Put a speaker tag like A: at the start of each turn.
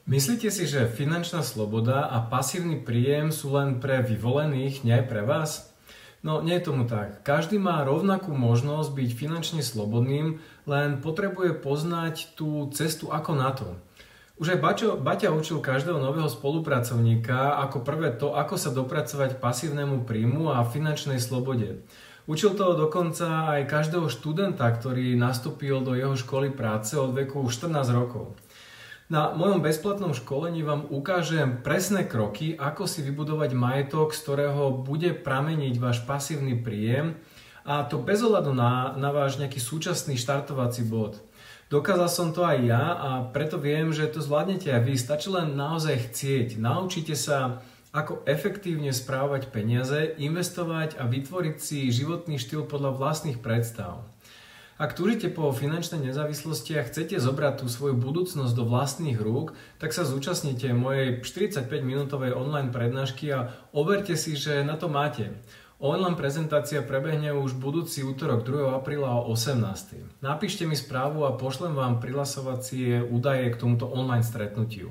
A: Myslíte si, že finančná sloboda a pasívny príjem sú len pre vyvolených, nie aj pre vás? No, nie je tomu tak. Každý má rovnakú možnosť byť finančne slobodným, len potrebuje poznať tú cestu ako na to. Už aj Baťa učil každého nového spolupracovníka ako prvé to, ako sa dopracovať k pasívnemu príjmu a finančnej slobode. Učil toho dokonca aj každého študenta, ktorý nastúpil do jeho školy práce od veku 14 rokov. Na mojom bezplatnom školení vám ukážem presné kroky, ako si vybudovať majetok, z ktorého bude prameniť váš pasívny príjem, a to bez ohľadu na váš nejaký súčasný štartovací bod. Dokázal som to aj ja a preto viem, že to zvládnete aj vy. Stačí len naozaj chcieť. Naučite sa, ako efektívne správovať peniaze, investovať a vytvoriť si životný štýl podľa vlastných predstav. Ak túžite po finančnej nezávislosti a chcete zobrať tú svoju budúcnosť do vlastných rúk, tak sa zúčastnite mojej 45-minútovej online prednášky a overte si, že na to máte. Online prezentácia prebehne už budúci útorok 2. apríla o 18. Napíšte mi správu a pošlem vám prihlasovacie údaje k tomuto online stretnutiu.